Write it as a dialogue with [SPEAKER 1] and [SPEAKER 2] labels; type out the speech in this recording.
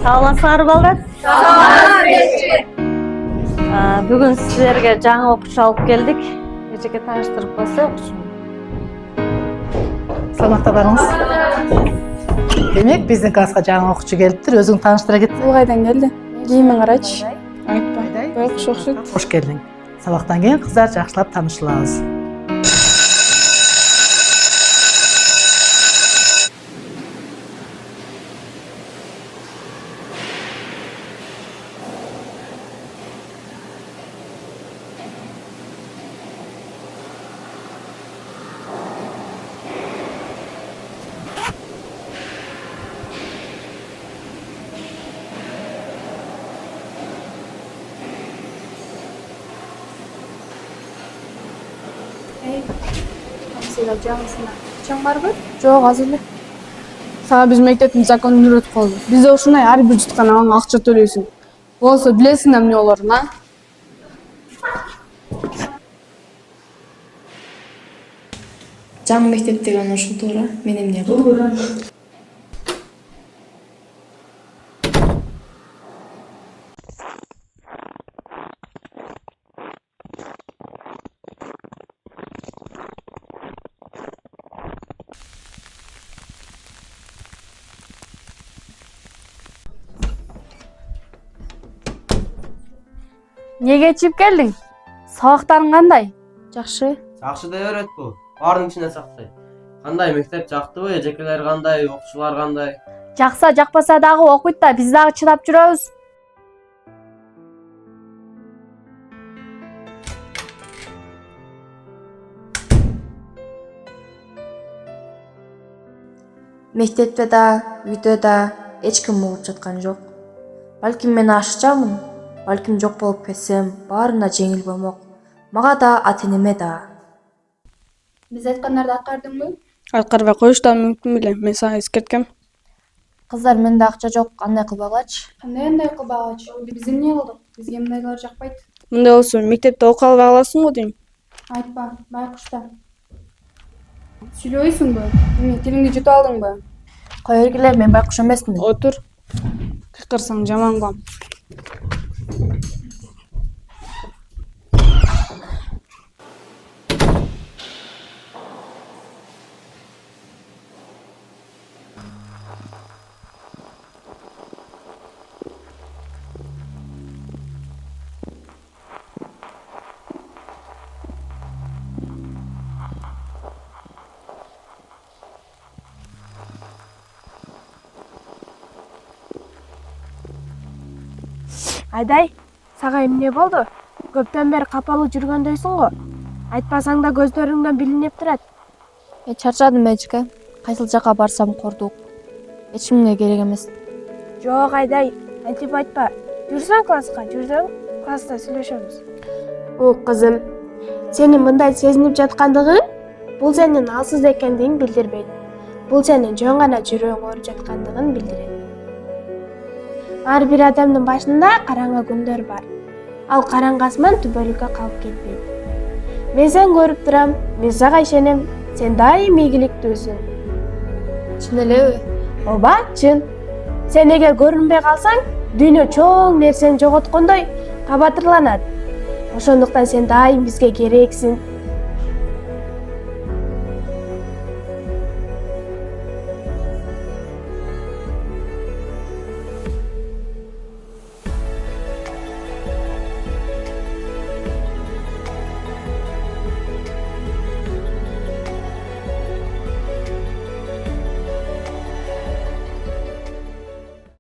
[SPEAKER 1] Sağolasыңар балдар. Бүгін сіздерге жаңа оқушы алып келдік. Ежеке таныштырып қойсақ.
[SPEAKER 2] Саламатта барыңыз. Демек, біздің классқа жаңа оқушы келіптір. Өзің таныштыра кетсең.
[SPEAKER 3] Бұл қайдан келді? Киімін қарайшы. Айтпа. Байқұс ұқсайды.
[SPEAKER 2] Қош келдің. Сабақтан кейін қыздар жақсылап танышыласыз.
[SPEAKER 3] Сыйлап жаңысына. Чаң бар ба? Жоқ, азыр эле. Сага биз мектептин законун үйрөтүп койду. Бизде ушундай ар бир жутканага акча төлөйсүң. Болсо билесиң эмне болорун, а?
[SPEAKER 4] Жаңы мектептеги анан ушул туура мен эмне кылдым?
[SPEAKER 3] Неге чип келдиң? Сабактарың кандай? Жакшы.
[SPEAKER 5] Жакшы деп берет бул. Баардын ичине сактай. Кандай мектеп жактыбы? Эжекелер кандай, окуучулар кандай?
[SPEAKER 3] Жакса, жакпаса дагы окуйт да, биз дагы чыдап жүрөбүз.
[SPEAKER 4] Мектепте да, үйдө да эч ким угуп жаткан жок. Балким мен ашыкчамын, балким жок болуп кетсем, баарына жеңил болмок. Мага да, ата-энеме да.
[SPEAKER 3] Биз айткандарды аткардыңбы? Аткарбай коюш да мүмкүн беле. Мен сага эскерткем.
[SPEAKER 4] Кыздар, менде акча жок, кандай кылбагачы?
[SPEAKER 3] Кандай кылбагачы? Биз эмне кылдык? Бизге мындайлар жакпайт. Мындай болсо мектепте окуп албай каласың го дейм. Айтпа, байкушта. Сүйлөйсүңбү? Эмне, тилиңди жутуп алдыңбы?
[SPEAKER 4] Кое бергиле, мен байкуш эмесмин.
[SPEAKER 3] Отур. Кыйкырсаң жаман кылам.
[SPEAKER 6] Айдай, сага эмне болду? Көптөн бери капалуу жүргөндөйсүң го. Айтпасаң да көздөрүңдөн билинип турат.
[SPEAKER 4] Чарчадым эжеке. Кайсыл жака барсам кордук. Эч кимге керек эмес.
[SPEAKER 6] Жок Айдай, антип айтпа. Жүрсөң класска, жүрсөң класста сүйлөшөбүз. Кызым, сенин мындай сезинип жаткандыгың бул сенин алсыз экендигиңди билдирбейт. Бул сенин жөн гана жүрөгүң ооруп жаткандыгын билдирет. Ар бир адамдын башында караңгы күндөр бар. Ал караңгы асман түбөлүккө калып кетпейт. Мен сени көрүп турам, мен сага ишенем, сен дайым ийгиликтүүсүң.
[SPEAKER 4] Чын элеби?
[SPEAKER 6] Ооба, чын. Сен эгер көрүнбөй калсаң, дүйнө чоң нерсени жоготкондой кабатырланат. Ошондуктан сен дайым бизге керексиң.